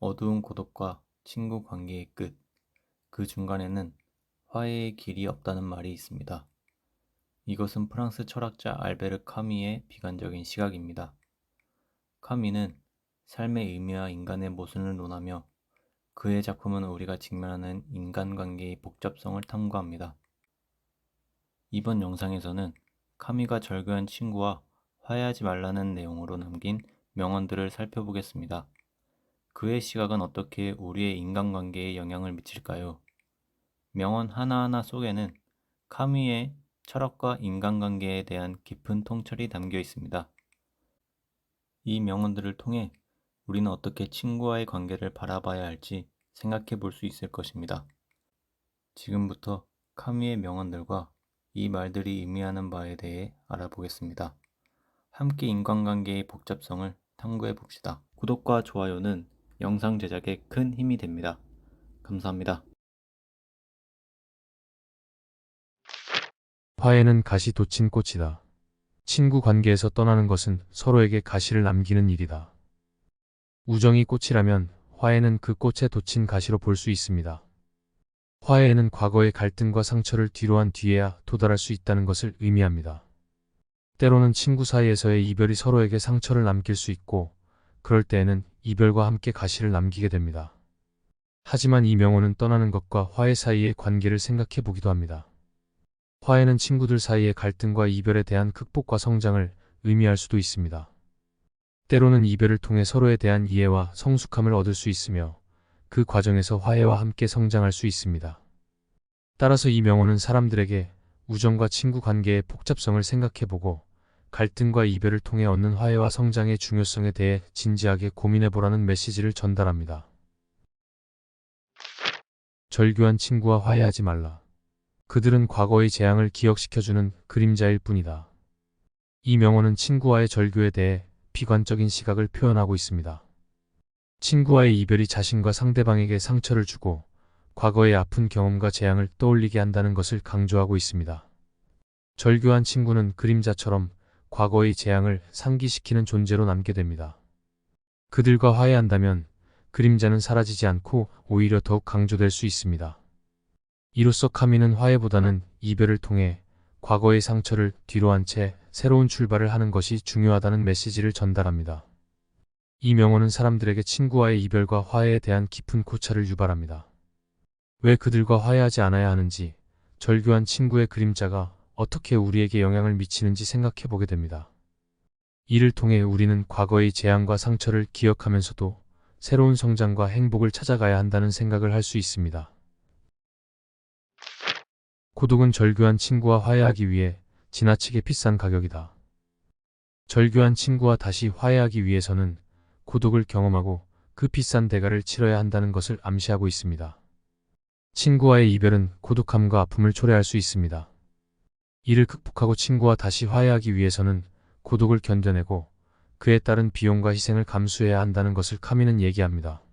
어두운 고독과 친구 관계의 끝, 그 중간에는 화해의 길이 없다는 말이 있습니다. 이것은 프랑스 철학자 알베르 카미의 비관적인 시각입니다. 카미는 삶의 의미와 인간의 모순을 논하며 그의 작품은 우리가 직면하는 인간관계의 복잡성을 탐구합니다. 이번 영상에서는 카미가 절교한 친구와 화해하지 말라는 내용으로 남긴 명언들을 살펴보겠습니다. 그의 시각은 어떻게 우리의 인간관계에 영향을 미칠까요? 명언 하나하나 속에는 카미의 철학과 인간관계에 대한 깊은 통찰이 담겨 있습니다. 이 명언들을 통해 우리는 어떻게 친구와의 관계를 바라봐야 할지 생각해 볼 수 있을 것입니다. 지금부터 카미의 명언들과 이 말들이 의미하는 바에 대해 알아보겠습니다. 함께 인간관계의 복잡성을 탐구해 봅시다. 구독과 좋아요는 영상 제작에 큰 힘이 됩니다. 감사합니다. 화해는 가시 돋친 꽃이다. 친구 관계에서 떠나는 것은 서로에게 가시를 남기는 일이다. 우정이 꽃이라면 화해는 그 꽃에 돋친 가시로 볼 수 있습니다. 화해는 과거의 갈등과 상처를 뒤로한 뒤에야 도달할 수 있다는 것을 의미합니다. 때로는 친구 사이에서의 이별이 서로에게 상처를 남길 수 있고, 그럴 때에는 이별과 함께 가시를 남기게 됩니다. 하지만 이 명언은 떠나는 것과 화해 사이의 관계를 생각해 보기도 합니다. 화해는 친구들 사이의 갈등과 이별에 대한 극복과 성장을 의미할 수도 있습니다. 때로는 이별을 통해 서로에 대한 이해와 성숙함을 얻을 수 있으며 그 과정에서 화해와 함께 성장할 수 있습니다. 따라서 이 명언은 사람들에게 우정과 친구 관계의 복잡성을 생각해보고 갈등과 이별을 통해 얻는 화해와 성장의 중요성에 대해 진지하게 고민해보라는 메시지를 전달합니다. 절교한 친구와 화해하지 말라. 그들은 과거의 재앙을 기억시켜주는 그림자일 뿐이다. 이 명언은 친구와의 절교에 대해 비관적인 시각을 표현하고 있습니다. 친구와의 이별이 자신과 상대방에게 상처를 주고 과거의 아픈 경험과 재앙을 떠올리게 한다는 것을 강조하고 있습니다. 절교한 친구는 그림자처럼 과거의 재앙을 상기시키는 존재로 남게 됩니다. 그들과 화해한다면 그림자는 사라지지 않고 오히려 더욱 강조될 수 있습니다. 이로써 카미는 화해보다는 이별을 통해 과거의 상처를 뒤로한 채 새로운 출발을 하는 것이 중요하다는 메시지를 전달합니다. 이 명언은 사람들에게 친구와의 이별과 화해에 대한 깊은 고찰을 유발합니다. 왜 그들과 화해하지 않아야 하는지, 절교한 친구의 그림자가 어떻게 우리에게 영향을 미치는지 생각해 보게 됩니다. 이를 통해 우리는 과거의 재앙과 상처를 기억하면서도 새로운 성장과 행복을 찾아가야 한다는 생각을 할 수 있습니다. 고독은 절교한 친구와 화해하기 위해 지나치게 비싼 가격이다. 절교한 친구와 다시 화해하기 위해서는 고독을 경험하고 그 비싼 대가를 치러야 한다는 것을 암시하고 있습니다. 친구와의 이별은 고독함과 아픔을 초래할 수 있습니다. 이를 극복하고 친구와 다시 화해하기 위해서는 고독을 견뎌내고 그에 따른 비용과 희생을 감수해야 한다는 것을 카미는 얘기합니다.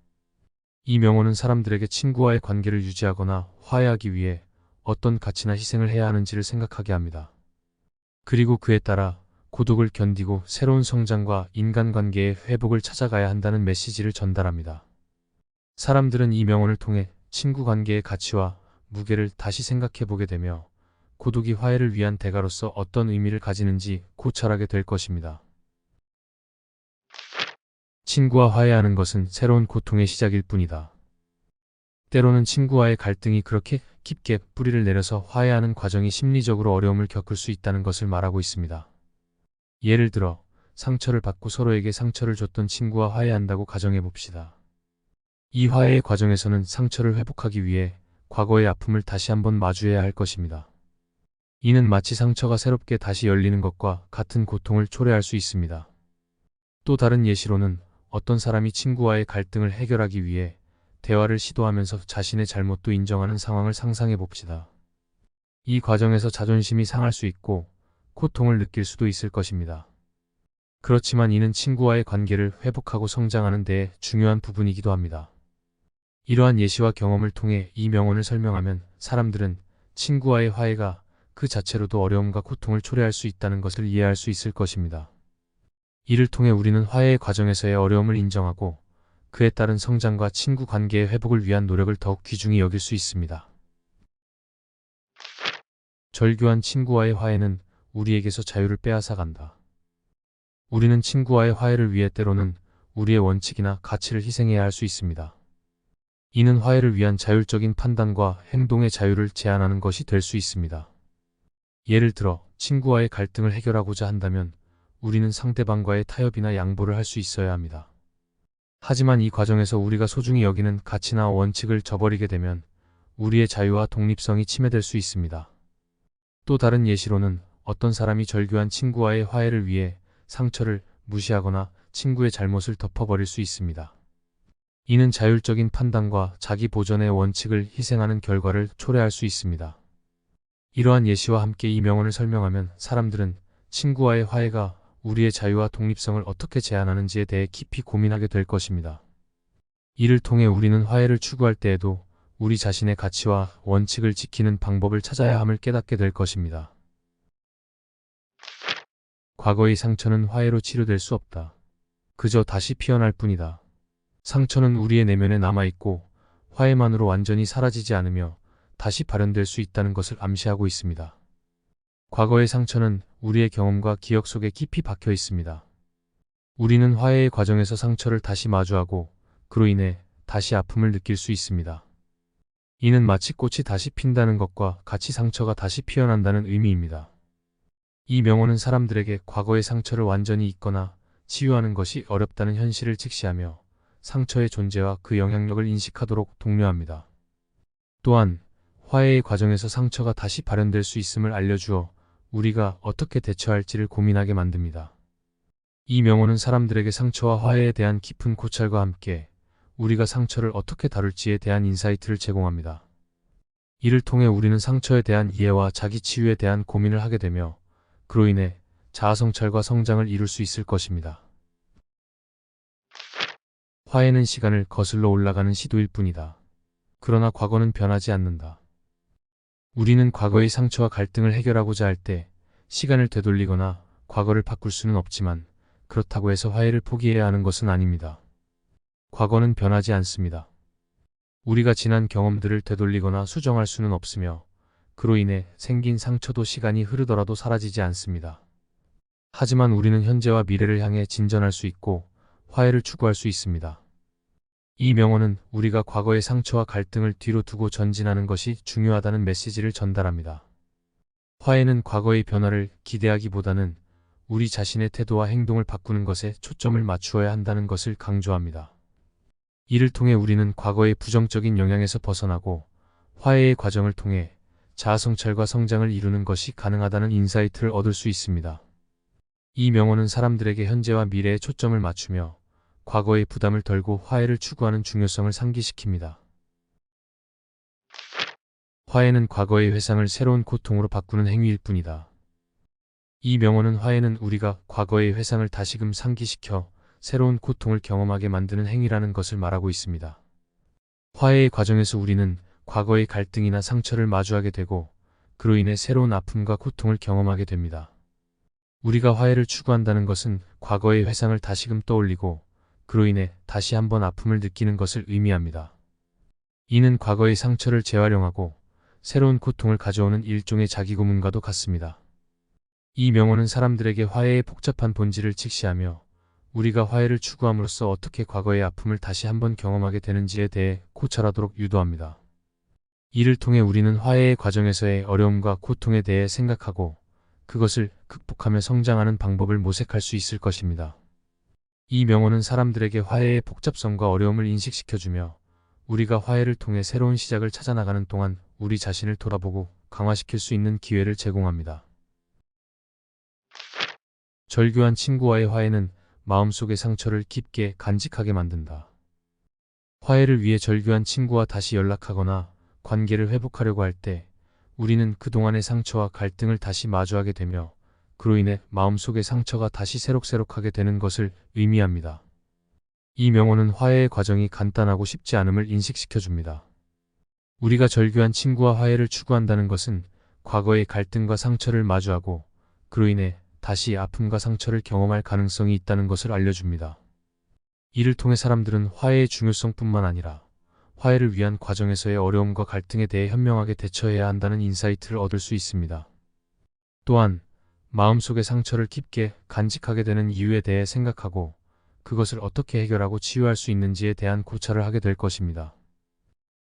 이 명언은 사람들에게 친구와의 관계를 유지하거나 화해하기 위해 어떤 가치나 희생을 해야 하는지를 생각하게 합니다. 그리고 그에 따라 고독을 견디고 새로운 성장과 인간관계의 회복을 찾아가야 한다는 메시지를 전달합니다. 사람들은 이 명언을 통해 친구 관계의 가치와 무게를 다시 생각해 보게 되며 고독이 화해를 위한 대가로서 어떤 의미를 가지는지 고찰하게 될 것입니다. 친구와 화해하는 것은 새로운 고통의 시작일 뿐이다. 때로는 친구와의 갈등이 그렇게 깊게 뿌리를 내려서 화해하는 과정이 심리적으로 어려움을 겪을 수 있다는 것을 말하고 있습니다. 예를 들어 상처를 받고 서로에게 상처를 줬던 친구와 화해한다고 가정해 봅시다. 이 화해의 과정에서는 상처를 회복하기 위해 과거의 아픔을 다시 한번 마주해야 할 것입니다. 이는 마치 상처가 새롭게 다시 열리는 것과 같은 고통을 초래할 수 있습니다. 또 다른 예시로는 어떤 사람이 친구와의 갈등을 해결하기 위해 대화를 시도하면서 자신의 잘못도 인정하는 상황을 상상해 봅시다. 이 과정에서 자존심이 상할 수 있고 고통을 느낄 수도 있을 것입니다. 그렇지만 이는 친구와의 관계를 회복하고 성장하는 데에 중요한 부분이기도 합니다. 이러한 예시와 경험을 통해 이 명언을 설명하면 사람들은 친구와의 화해가 그 자체로도 어려움과 고통을 초래할 수 있다는 것을 이해할 수 있을 것입니다. 이를 통해 우리는 화해의 과정에서의 어려움을 인정하고 그에 따른 성장과 친구 관계의 회복을 위한 노력을 더욱 귀중히 여길 수 있습니다. 절교한 친구와의 화해는 우리에게서 자유를 빼앗아간다. 우리는 친구와의 화해를 위해 때로는 우리의 원칙이나 가치를 희생해야 할 수 있습니다. 이는 화해를 위한 자율적인 판단과 행동의 자유를 제한하는 것이 될 수 있습니다. 예를 들어 친구와의 갈등을 해결하고자 한다면 우리는 상대방과의 타협이나 양보를 할 수 있어야 합니다. 하지만 이 과정에서 우리가 소중히 여기는 가치나 원칙을 저버리게 되면 우리의 자유와 독립성이 침해될 수 있습니다. 또 다른 예시로는 어떤 사람이 절교한 친구와의 화해를 위해 상처를 무시하거나 친구의 잘못을 덮어버릴 수 있습니다. 이는 자율적인 판단과 자기 보전의 원칙을 희생하는 결과를 초래할 수 있습니다. 이러한 예시와 함께 이 명언을 설명하면 사람들은 친구와의 화해가 우리의 자유와 독립성을 어떻게 제한하는지에 대해 깊이 고민하게 될 것입니다. 이를 통해 우리는 화해를 추구할 때에도 우리 자신의 가치와 원칙을 지키는 방법을 찾아야 함을 깨닫게 될 것입니다. 과거의 상처는 화해로 치료될 수 없다. 그저 다시 피어날 뿐이다. 상처는 우리의 내면에 남아있고 화해만으로 완전히 사라지지 않으며 다시 발현될 수 있다는 것을 암시하고 있습니다. 과거의 상처는 우리의 경험과 기억 속에 깊이 박혀 있습니다. 우리는 화해의 과정에서 상처를 다시 마주하고 그로 인해 다시 아픔을 느낄 수 있습니다. 이는 마치 꽃이 다시 핀다는 것과 같이 상처가 다시 피어난다는 의미입니다. 이 명언은 사람들에게 과거의 상처를 완전히 잊거나 치유하는 것이 어렵다는 현실을 직시하며 상처의 존재와 그 영향력을 인식하도록 독려합니다. 또한 화해의 과정에서 상처가 다시 발현될 수 있음을 알려주어 우리가 어떻게 대처할지를 고민하게 만듭니다. 이 명언은 사람들에게 상처와 화해에 대한 깊은 고찰과 함께 우리가 상처를 어떻게 다룰지에 대한 인사이트를 제공합니다. 이를 통해 우리는 상처에 대한 이해와 자기 치유에 대한 고민을 하게 되며 그로 인해 자아성찰과 성장을 이룰 수 있을 것입니다. 화해는 시간을 거슬러 올라가는 시도일 뿐이다. 그러나 과거는 변하지 않는다. 우리는 과거의 상처와 갈등을 해결하고자 할 때 시간을 되돌리거나 과거를 바꿀 수는 없지만 그렇다고 해서 화해를 포기해야 하는 것은 아닙니다. 과거는 변하지 않습니다. 우리가 지난 경험들을 되돌리거나 수정할 수는 없으며 그로 인해 생긴 상처도 시간이 흐르더라도 사라지지 않습니다. 하지만 우리는 현재와 미래를 향해 진전할 수 있고 화해를 추구할 수 있습니다. 이 명언은 우리가 과거의 상처와 갈등을 뒤로 두고 전진하는 것이 중요하다는 메시지를 전달합니다. 화해는 과거의 변화를 기대하기보다는 우리 자신의 태도와 행동을 바꾸는 것에 초점을 맞추어야 한다는 것을 강조합니다. 이를 통해 우리는 과거의 부정적인 영향에서 벗어나고 화해의 과정을 통해 자아성찰과 성장을 이루는 것이 가능하다는 인사이트를 얻을 수 있습니다. 이 명언은 사람들에게 현재와 미래에 초점을 맞추며 과거의 부담을 덜고 화해를 추구하는 중요성을 상기시킵니다. 화해는 과거의 회상을 새로운 고통으로 바꾸는 행위일 뿐이다. 이 명언은 화해는 우리가 과거의 회상을 다시금 상기시켜 새로운 고통을 경험하게 만드는 행위라는 것을 말하고 있습니다. 화해의 과정에서 우리는 과거의 갈등이나 상처를 마주하게 되고 그로 인해 새로운 아픔과 고통을 경험하게 됩니다. 우리가 화해를 추구한다는 것은 과거의 회상을 다시금 떠올리고 그로 인해 다시 한번 아픔을 느끼는 것을 의미합니다. 이는 과거의 상처를 재활용하고 새로운 고통을 가져오는 일종의 자기고문과도 같습니다. 이 명언은 사람들에게 화해의 복잡한 본질을 직시하며 우리가 화해를 추구함으로써 어떻게 과거의 아픔을 다시 한번 경험하게 되는지에 대해 고찰하도록 유도합니다. 이를 통해 우리는 화해의 과정에서의 어려움과 고통에 대해 생각하고 그것을 극복하며 성장하는 방법을 모색할 수 있을 것입니다. 이 명언은 사람들에게 화해의 복잡성과 어려움을 인식시켜주며 우리가 화해를 통해 새로운 시작을 찾아나가는 동안 우리 자신을 돌아보고 강화시킬 수 있는 기회를 제공합니다. 절교한 친구와의 화해는 마음속의 상처를 깊게 간직하게 만든다. 화해를 위해 절교한 친구와 다시 연락하거나 관계를 회복하려고 할 때 우리는 그동안의 상처와 갈등을 다시 마주하게 되며 그로 인해 마음속의 상처가 다시 새록새록하게 되는 것을 의미합니다. 이 명언은 화해의 과정이 간단하고 쉽지 않음을 인식시켜줍니다. 우리가 절교한 친구와 화해를 추구한다는 것은 과거의 갈등과 상처를 마주하고 그로 인해 다시 아픔과 상처를 경험할 가능성이 있다는 것을 알려줍니다. 이를 통해 사람들은 화해의 중요성뿐만 아니라 화해를 위한 과정에서의 어려움과 갈등에 대해 현명하게 대처해야 한다는 인사이트를 얻을 수 있습니다. 또한 마음속의 상처를 깊게 간직하게 되는 이유에 대해 생각하고 그것을 어떻게 해결하고 치유할 수 있는지에 대한 고찰을 하게 될 것입니다.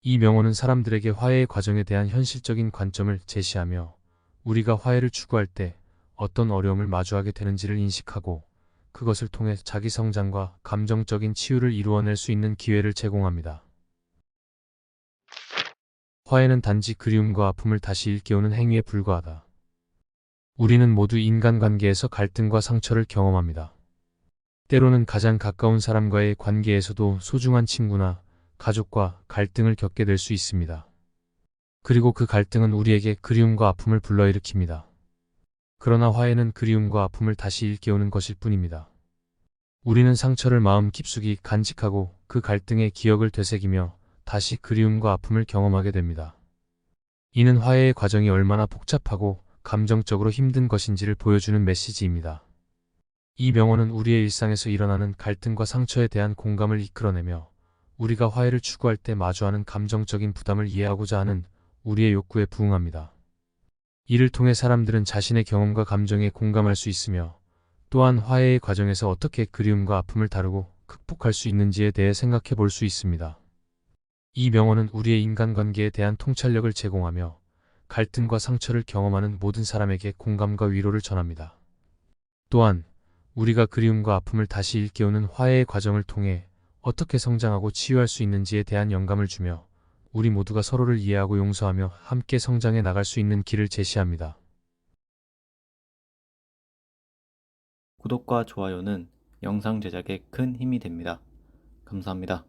이 명언은 사람들에게 화해의 과정에 대한 현실적인 관점을 제시하며 우리가 화해를 추구할 때 어떤 어려움을 마주하게 되는지를 인식하고 그것을 통해 자기 성장과 감정적인 치유를 이루어낼 수 있는 기회를 제공합니다. 화해는 단지 그리움과 아픔을 다시 일깨우는 행위에 불과하다. 우리는 모두 인간관계에서 갈등과 상처를 경험합니다. 때로는 가장 가까운 사람과의 관계에서도 소중한 친구나 가족과 갈등을 겪게 될 수 있습니다. 그리고 그 갈등은 우리에게 그리움과 아픔을 불러일으킵니다. 그러나 화해는 그리움과 아픔을 다시 일깨우는 것일 뿐입니다. 우리는 상처를 마음 깊숙이 간직하고 그 갈등의 기억을 되새기며 다시 그리움과 아픔을 경험하게 됩니다. 이는 화해의 과정이 얼마나 복잡하고 감정적으로 힘든 것인지를 보여주는 메시지입니다. 이 명언은 우리의 일상에서 일어나는 갈등과 상처에 대한 공감을 이끌어내며 우리가 화해를 추구할 때 마주하는 감정적인 부담을 이해하고자 하는 우리의 욕구에 부응합니다. 이를 통해 사람들은 자신의 경험과 감정에 공감할 수 있으며 또한 화해의 과정에서 어떻게 그리움과 아픔을 다루고 극복할 수 있는지에 대해 생각해 볼 수 있습니다. 이 명언은 우리의 인간관계에 대한 통찰력을 제공하며 갈등과 상처를 경험하는 모든 사람에게 공감과 위로를 전합니다. 또한 우리가 그리움과 아픔을 다시 일깨우는 화해의 과정을 통해 어떻게 성장하고 치유할 수 있는지에 대한 영감을 주며 우리 모두가 서로를 이해하고 용서하며 함께 성장해 나갈 수 있는 길을 제시합니다. 구독과 좋아요는 영상 제작에 큰 힘이 됩니다. 감사합니다.